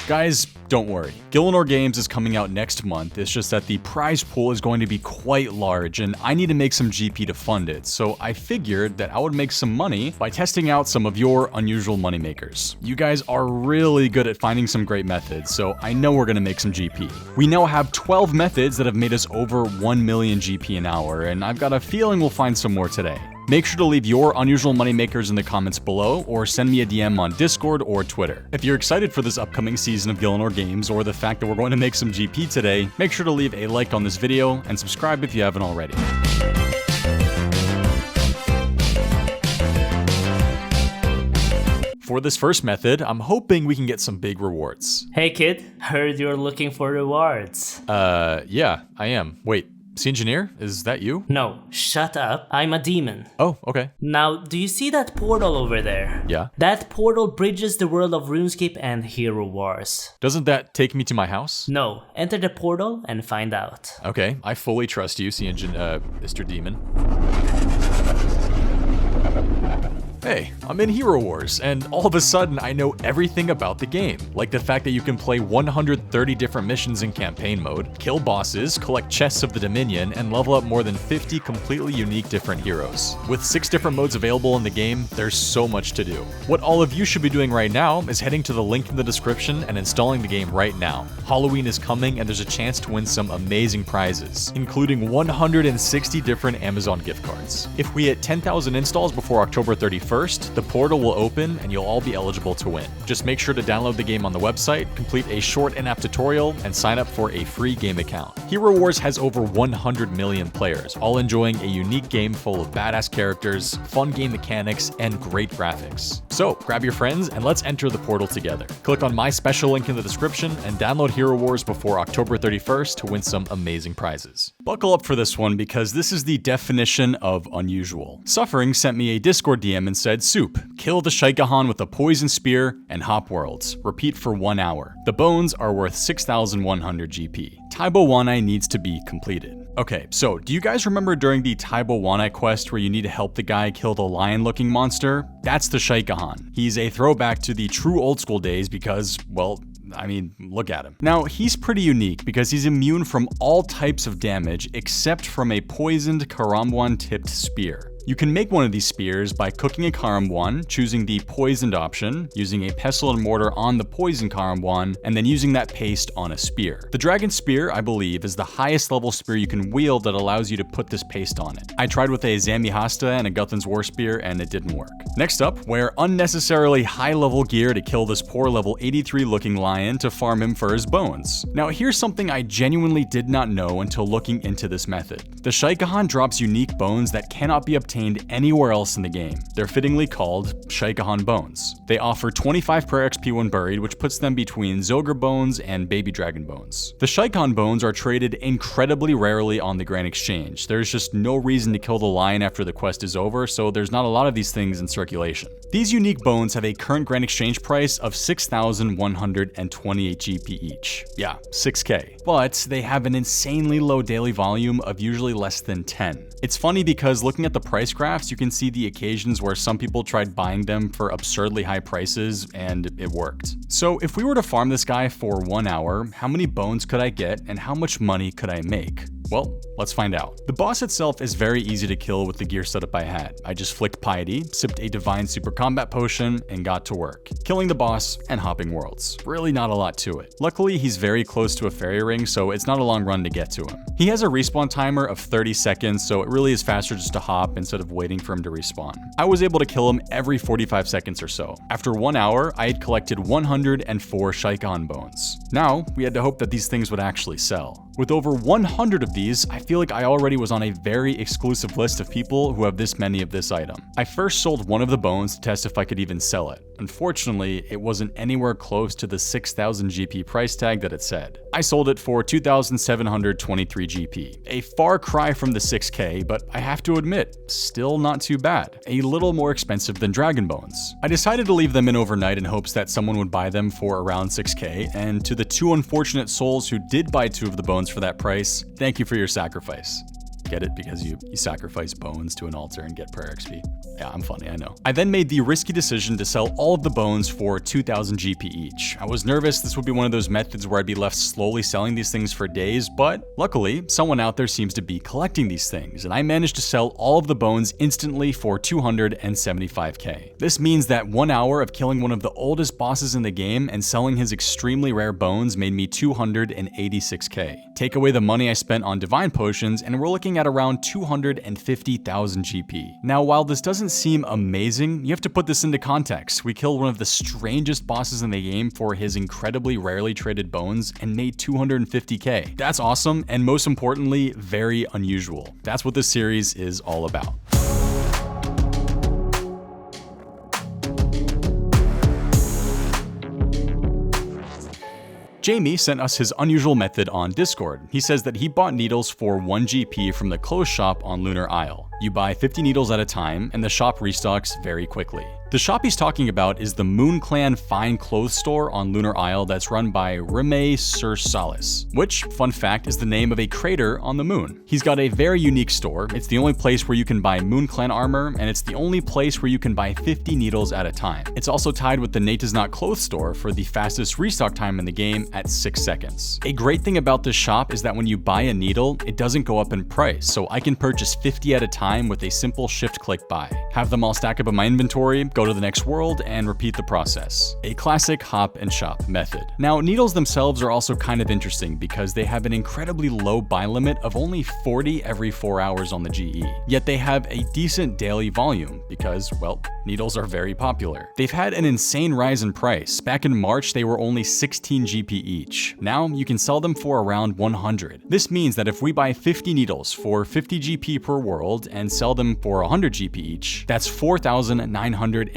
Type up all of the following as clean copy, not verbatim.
Guys, don't worry. Lunar Games is coming out next month. It's just that the prize pool is going to be quite large and I need to make some GP to fund it. So I figured that I would make some money by testing out some of your unusual moneymakers. You guys are really good at finding some great methods, so I know we're gonna make some GP. We now have 12 methods that have made us over 1 million GP an hour, and I've got a feeling we'll find some more today. Make sure to leave your unusual moneymakers in the comments below, or send me a DM on Discord or Twitter. If you're excited for this upcoming season of Lunar Games, or the fact that we're going to make some GP today, make sure to leave a like on this video, and subscribe if you haven't already. For this first method, I'm hoping we can get some big rewards. Hey kid, heard you're looking for rewards. Yeah, I am. Wait. Sea Engineer? Is that you? No, shut up. I'm a demon. Oh, okay. Now, do you see that portal over there? Yeah. That portal bridges the world of Runescape and Hero Wars. Doesn't that take me to my house? No, enter the portal and find out. Okay, I fully trust you, Mr. Demon. Hey, I'm in Hero Wars, and all of a sudden I know everything about the game. Like the fact that you can play 130 different missions in campaign mode, kill bosses, collect chests of the Dominion, and level up more than 50 completely unique different heroes. With 6 different modes available in the game, there's so much to do. What all of you should be doing right now is heading to the link in the description and installing the game right now. Halloween is coming and there's a chance to win some amazing prizes, including 160 different Amazon gift cards. If we hit 10,000 installs before October 31st, the portal will open and you'll all be eligible to win. Just make sure to download the game on the website, complete a short in-app tutorial, and sign up for a free game account. Hero Wars has over 100 million players, all enjoying a unique game full of badass characters, fun game mechanics, and great graphics. So grab your friends and let's enter the portal together. Click on my special link in the description and download Hero Wars before October 31st to win some amazing prizes. Buckle up for this one because this is the definition of unusual. Suffering sent me a Discord DM and said, "Soup, kill the Shaikahan with a poison spear and hop worlds. Repeat for 1 hour. The bones are worth 6,100 GP. Taibo Wanai needs to be completed." Okay, so do you guys remember during the Taibo Wanai quest where you need to help the guy kill the lion-looking monster? That's the Shaikahan. He's a throwback to the true old school days because, well, I mean, look at him. Now, he's pretty unique because he's immune from all types of damage except from a poisoned Karamwan-tipped spear. You can make one of these spears by cooking a Karamwan, choosing the poisoned option, using a pestle and mortar on the poisoned Karamwan, and then using that paste on a spear. The Dragon Spear, I believe, is the highest level spear you can wield that allows you to put this paste on it. I tried with a Zamihasta and a Guthan's War Spear, and it didn't work. Next up, wear unnecessarily high level gear to kill this poor level 83 looking lion to farm him for his bones. Now here's something I genuinely did not know until looking into this method. The Shaikahan drops unique bones that cannot be obtained anywhere else in the game. They're fittingly called Shaikahan bones. They offer 25 per XP when buried, which puts them between Zogre bones and baby dragon bones. The Shaikahan bones are traded incredibly rarely on the Grand Exchange. There's just no reason to kill the lion after the quest is over, so there's not a lot of these things in circulation. These unique bones have a current Grand Exchange price of 6,128 GP each. Yeah, 6k. But they have an insanely low daily volume of usually less than 10. It's funny because looking at the price graphs, you can see the occasions where some people tried buying them for absurdly high prices and it worked. So if we were to farm this guy for 1 hour, how many bones could I get and how much money could I make? Well, let's find out. The boss itself is very easy to kill with the gear setup I had. I just flicked Piety, sipped a Divine Super Combat Potion, and got to work, killing the boss and hopping worlds. Really not a lot to it. Luckily, he's very close to a fairy ring, so it's not a long run to get to him. He has a respawn timer of 30 seconds, so it really is faster just to hop instead of waiting for him to respawn. I was able to kill him every 45 seconds or so. After 1 hour, I had collected 104 Shaikahan bones. Now, we had to hope that these things would actually sell. With over 100 of these, I feel like I already was on a very exclusive list of people who have this many of this item. I first sold one of the bones to test if I could even sell it. Unfortunately, it wasn't anywhere close to the 6,000 GP price tag that it said. I sold it for 2,723 GP, a far cry from the 6k, but I have to admit, still not too bad. A little more expensive than Dragon Bones. I decided to leave them in overnight in hopes that someone would buy them for around 6k, and to the 2 unfortunate souls who did buy 2 of the bones for that price, thank you for your sacrifice. Get it? Because you sacrifice bones to an altar and get prayer XP. Yeah, I'm funny, I know. I then made the risky decision to sell all of the bones for 2,000 GP each. I was nervous this would be one of those methods where I'd be left slowly selling these things for days, but luckily, someone out there seems to be collecting these things, and I managed to sell all of the bones instantly for 275k. This means that 1 hour of killing one of the oldest bosses in the game and selling his extremely rare bones made me 286k. Take away the money I spent on divine potions, and we're looking at around 250,000 GP. Now, while this doesn't seem amazing, you have to put this into context. We killed one of the strangest bosses in the game for his incredibly rarely traded bones and made 250k. That's awesome, and most importantly, very unusual. That's what this series is all about. Jamie sent us his unusual method on Discord. He says that he bought needles for 1 GP from the clothes shop on Lunar Isle. You buy 50 needles at a time, and the shop restocks very quickly. The shop he's talking about is the Moon Clan Fine Clothes Store on Lunar Isle that's run by Rime Sur Salis, which, fun fact, is the name of a crater on the moon. He's got a very unique store. It's the only place where you can buy Moon Clan armor, and it's the only place where you can buy 50 needles at a time. It's also tied with the Nate Does Not Clothes Store for the fastest restock time in the game at 6 seconds. A great thing about this shop is that when you buy a needle, it doesn't go up in price, so I can purchase 50 at a time with a simple shift-click buy. Have them all stack up in my inventory, go to the next world, and repeat the process. A classic hop and shop method. Now, needles themselves are also kind of interesting because they have an incredibly low buy limit of only 40 every 4 hours on the GE. Yet they have a decent daily volume because, well, needles are very popular. They've had an insane rise in price. Back in March, they were only 16 GP each. Now, you can sell them for around 100. This means that if we buy 50 needles for 50 GP per world and sell them for 100 GP each, that's 4,950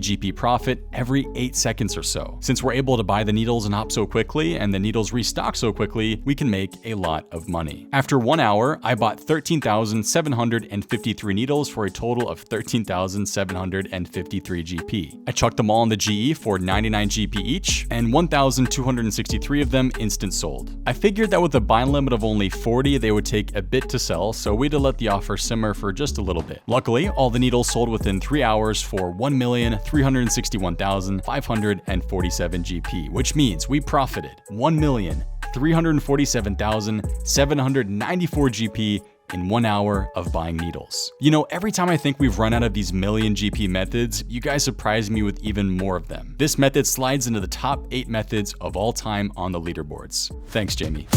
GP profit every 8 seconds or so. Since we're able to buy the needles and hop so quickly, and the needles restock so quickly, we can make a lot of money. After 1 hour, I bought 13,753 needles for a total of 13,753 GP. I chucked them all in the GE for 99 GP each, and 1,263 of them instant sold. I figured that with a buy limit of only 40, they would take a bit to sell, so we had to let the offer simmer for just a little bit. Luckily, all the needles sold within 3 hours for 1,361,547 GP, which means we profited 1,347,794 GP in 1 hour of buying needles. You know, every time I think we've run out of these million GP methods, you guys surprise me with even more of them. This method slides into the top 8 methods of all time on the leaderboards. Thanks, Jamie.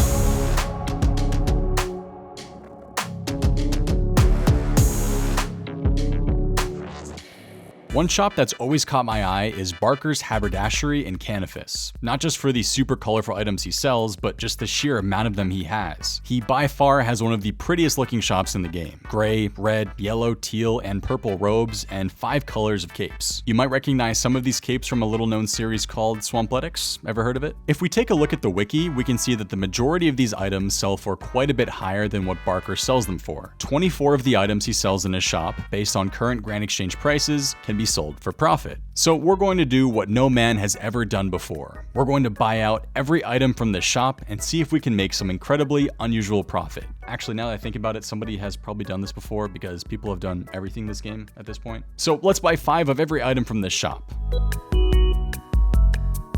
One shop that's always caught my eye is Barker's Haberdashery in Canifis. Not just for the super colorful items he sells, but just the sheer amount of them he has. He by far has one of the prettiest looking shops in the game. Gray, red, yellow, teal, and purple robes, and 5 colors of capes. You might recognize some of these capes from a little known series called Swampletics. Ever heard of it? If we take a look at the wiki, we can see that the majority of these items sell for quite a bit higher than what Barker sells them for. 24 of the items he sells in his shop, based on current Grand Exchange prices, can be sold for profit. So we're going to do what no man has ever done before. We're going to buy out every item from the shop and see if we can make some incredibly unusual profit. Actually, now that I think about it, somebody has probably done this before because people have done everything in this game at this point. So let's buy 5 of every item from this shop.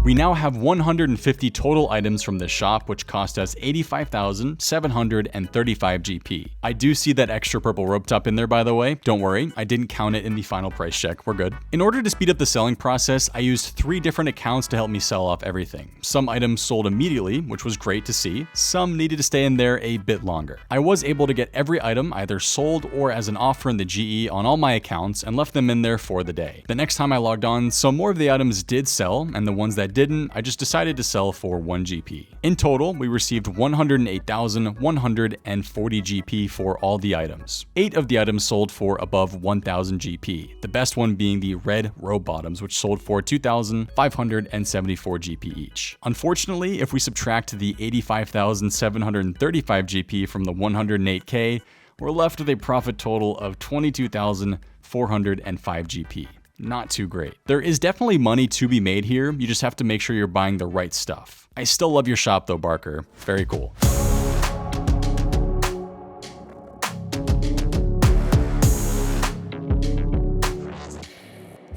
We now have 150 total items from this shop, which cost us 85,735 GP. I do see that extra purple rope top in there, by the way. Don't worry, I didn't count it in the final price check. We're good. In order to speed up the selling process, I used 3 different accounts to help me sell off everything. Some items sold immediately, which was great to see. Some needed to stay in there a bit longer. I was able to get every item either sold or as an offer in the GE on all my accounts and left them in there for the day. The next time I logged on, some more of the items did sell, and the ones that didn't, I just decided to sell for 1 GP. In total, we received 108,140 GP for all the items. 8 of the items sold for above 1,000 GP, the best one being the red robe bottoms, which sold for 2,574 GP each. Unfortunately, if we subtract the 85,735 GP from the 108K, we're left with a profit total of 22,405 GP. Not too great. There is definitely money to be made here, you just have to make sure you're buying the right stuff. I still love your shop though, Barker. Very cool.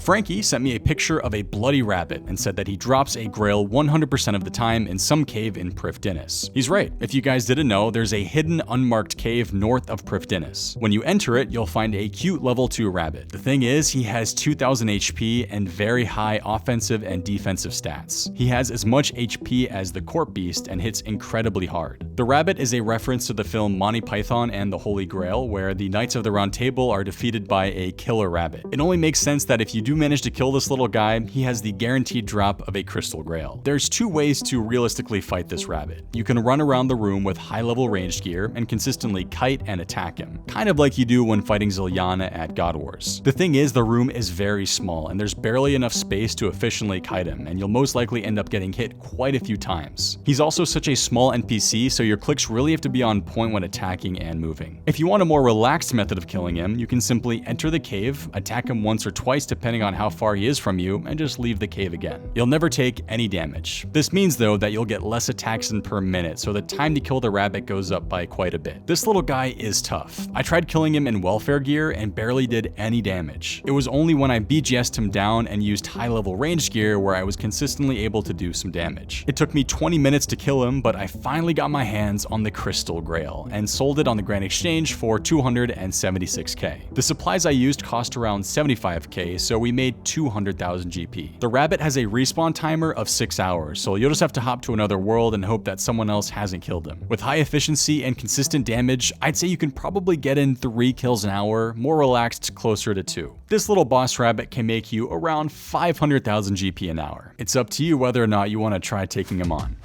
Frankie sent me a picture of a bloody rabbit and said that he drops a grail 100% of the time in some cave in Prifddinas. He's right. If you guys didn't know, there's a hidden unmarked cave north of Prifddinas. When you enter it, you'll find a cute level 2 rabbit. The thing is, he has 2000 HP and very high offensive and defensive stats. He has as much HP as the Corp Beast and hits incredibly hard. The rabbit is a reference to the film Monty Python and the Holy Grail, where the Knights of the Round Table are defeated by a killer rabbit. It only makes sense that if you do manage to kill this little guy, he has the guaranteed drop of a crystal grail. There's 2 ways to realistically fight this rabbit. You can run around the room with high-level ranged gear and consistently kite and attack him, kind of like you do when fighting Zilyana at God Wars. The thing is, the room is very small and there's barely enough space to efficiently kite him, and you'll most likely end up getting hit quite a few times. He's also such a small NPC, so your clicks really have to be on point when attacking and moving. If you want a more relaxed method of killing him, you can simply enter the cave, attack him once or twice depending on how far he is from you, and just leave the cave again. You'll never take any damage. This means though that you'll get less attacks in per minute, so the time to kill the rabbit goes up by quite a bit. This little guy is tough. I tried killing him in welfare gear and barely did any damage. It was only when I BGS'd him down and used high-level ranged gear where I was consistently able to do some damage. It took me 20 minutes to kill him, but I finally got my hands on the Crystal Grail and sold it on the Grand Exchange for 276k. The supplies I used cost around 75k, so we made 200,000 GP. The rabbit has a respawn timer of 6 hours, so you'll just have to hop to another world and hope that someone else hasn't killed him. With high efficiency and consistent damage, I'd say you can probably get in 3 kills an hour, more relaxed closer to 2. This little boss rabbit can make you around 500,000 GP an hour. It's up to you whether or not you want to try taking him on.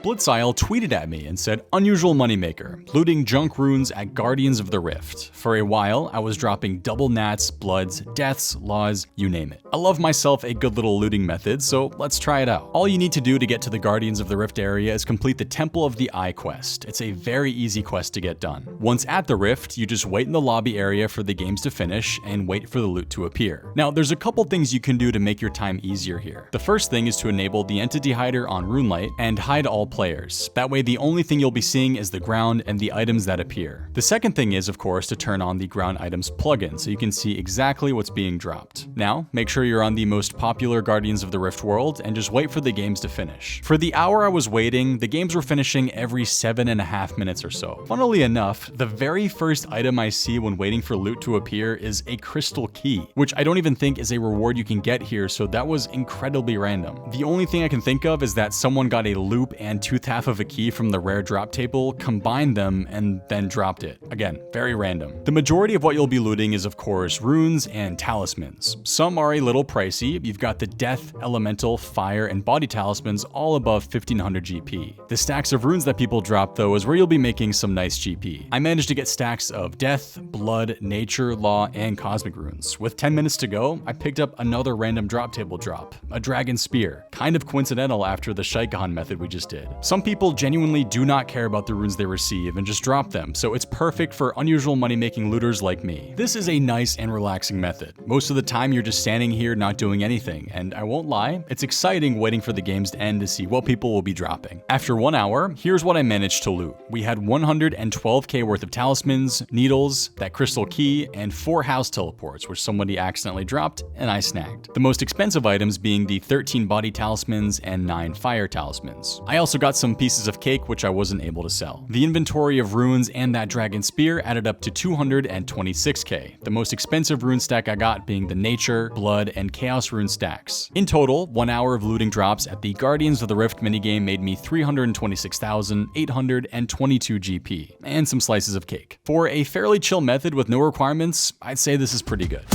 Blitzisle tweeted at me and said, "Unusual moneymaker, looting junk runes at Guardians of the Rift. For a while, I was dropping double nats, bloods, deaths, laws, you name it. I love myself a good little looting method, so let's try it out. All you need to do to get to the Guardians of the Rift area is complete the Temple of the Eye quest. It's a very easy quest to get done. Once at the Rift, you just wait in the lobby area for the games to finish and wait for the loot to appear. Now, there's a couple things you can do to make your time easier here. The first thing is to enable the Entity Hider on Runelight and hide all players. That way the only thing you'll be seeing is the ground and the items that appear. The second thing is, of course, to turn on the ground items plugin so you can see exactly what's being dropped. Now, make sure you're on the most popular Guardians of the Rift world and just wait for the games to finish. For the hour I was waiting, the games were finishing every 7.5 minutes or so. Funnily enough, the very first item I see when waiting for loot to appear is a crystal key, which I don't even think is a reward you can get here, so that was incredibly random. The only thing I can think of is that someone got a loop and 2/2 of a key from the rare drop table, combined them, and then dropped it. Again, very random. The majority of what you'll be looting is, of course, runes and talismans. Some are a little pricey. You've got the Death, Elemental, Fire, and Body talismans all above 1500 GP. The stacks of runes that people drop, though, is where you'll be making some nice GP. I managed to get stacks of Death, Blood, Nature, Law, and Cosmic runes. With 10 minutes to go, I picked up another random drop table drop, a Dragon Spear, kind of coincidental after the Shaikahan method we just did. Some people genuinely do not care about the runes they receive and just drop them, so it's perfect for unusual money-making looters like me. This is a nice and relaxing method. Most of the time you're just standing here not doing anything, and I won't lie, it's exciting waiting for the games to end to see what people will be dropping. After 1 hour, here's what I managed to loot. We had 112k worth of talismans, needles, that crystal key, and 4 house teleports, which somebody accidentally dropped and I snagged. The most expensive items being the 13 body talismans and 9 fire talismans. I also got some pieces of cake which I wasn't able to sell. The inventory of runes and that dragon spear added up to 226k, the most expensive rune stack I got being the Nature, Blood, and Chaos rune stacks. In total, 1 hour of looting drops at the Guardians of the Rift minigame made me 326,822 GP, and some slices of cake. For a fairly chill method with no requirements, I'd say this is pretty good.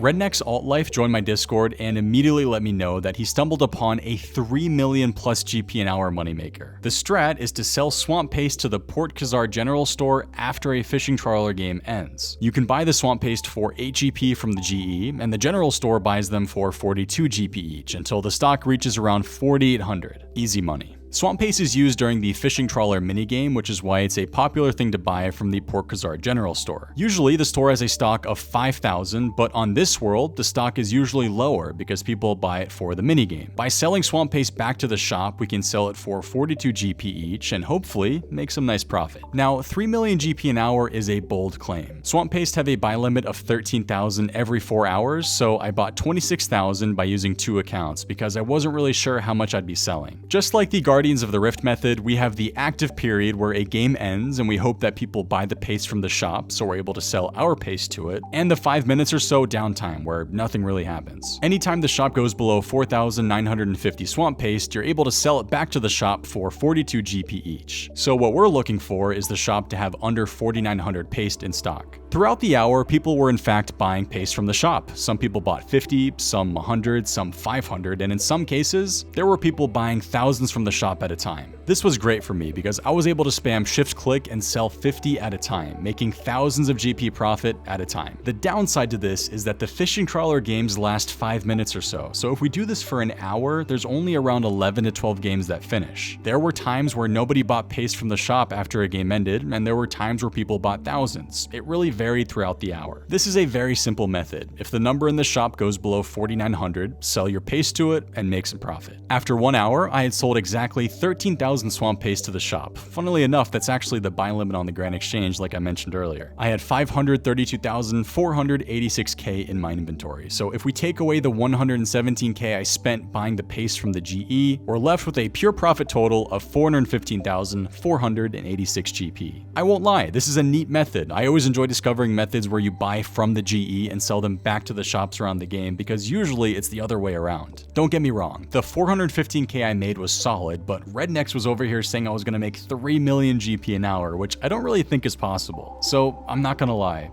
Redneck's Alt-Life joined my Discord and immediately let me know that he stumbled upon a 3 million plus GP an hour moneymaker. The strat is to sell Swamp Paste to the Port Khazar General Store after a fishing trawler game ends. You can buy the Swamp Paste for 8 GP from the GE, and the General Store buys them for 42 GP each until the stock reaches around 4,800. Easy money. Swamp Paste is used during the fishing trawler minigame, which is why it's a popular thing to buy from the Port Khazar General Store. Usually the store has a stock of 5,000, but on this world, the stock is usually lower because people buy it for the minigame. By selling Swamp Paste back to the shop, we can sell it for 42 GP each and hopefully make some nice profit. Now, 3 million GP an hour is a bold claim. Swamp Paste have a buy limit of 13,000 every 4 hours, so I bought 26,000 by using 2 accounts because I wasn't really sure how much I'd be selling. Just like the Guardians of the Rift method, we have the active period where a game ends and we hope that people buy the paste from the shop so we're able to sell our paste to it, and the 5 minutes or so downtime where nothing really happens. Anytime the shop goes below 4,950 Swamp Paste, you're able to sell it back to the shop for 42 GP each. So what we're looking for is the shop to have under 4,900 paste in stock. Throughout the hour, people were in fact buying paste from the shop. Some people bought 50, some 100, some 500, and in some cases, there were people buying thousands from the shop at a time. This was great for me because I was able to spam shift-click and sell 50 at a time, making thousands of GP profit at a time. The downside to this is that the fishing trawler games last 5 minutes or so if we do this for an hour, there's only around 11 to 12 games that finish. There were times where nobody bought paste from the shop after a game ended, and there were times where people bought thousands. It really varied throughout the hour. This is a very simple method. If the number in the shop goes below 4,900, sell your paste to it and make some profit. After 1 hour, I had sold exactly 13,000 Swamp Paste to the shop. Funnily enough, that's actually the buy limit on the Grand Exchange like I mentioned earlier. I had 532,486k in my inventory, so if we take away the 117k I spent buying the paste from the GE, we're left with a pure profit total of 415,486 GP. I won't lie, this is a neat method. I always enjoy discovering methods where you buy from the GE and sell them back to the shops around the game because usually it's the other way around. Don't get me wrong, the 415k I made was solid, but Rednex was over here saying I was gonna make 3 million GP an hour, which I don't really think is possible. So I'm not gonna lie.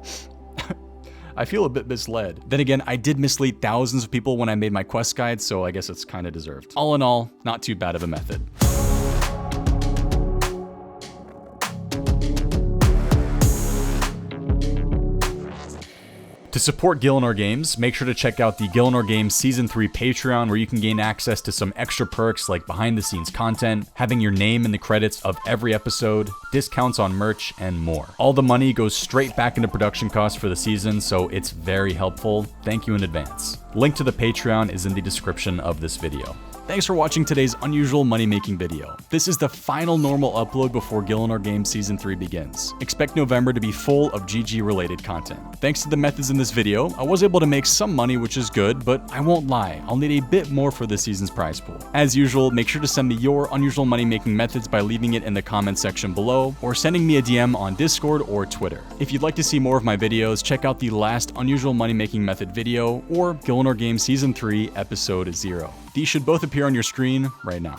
I feel a bit misled. Then again, I did mislead thousands of people when I made my quest guide, so I guess it's kind of deserved. All in all, not too bad of a method. To support Gillinor Games, make sure to check out the Gillinor Games Season 3 Patreon, where you can gain access to some extra perks like behind-the-scenes content, having your name in the credits of every episode, discounts on merch, and more. All the money goes straight back into production costs for the season, so it's very helpful. Thank you in advance. Link to the Patreon is in the description of this video. Thanks for watching today's unusual money-making video. This is the final normal upload before Gillinor Games Season 3 begins. Expect November to be full of GG-related content. Thanks to the methods in this video, I was able to make some money, which is good, but I won't lie, I'll need a bit more for this season's prize pool. As usual, make sure to send me your unusual money-making methods by leaving it in the comments section below, or sending me a DM on Discord or Twitter. If you'd like to see more of my videos, check out the last unusual money-making method video, or Gillinor Games Season 3 Episode 0. These should both appear on your screen right now.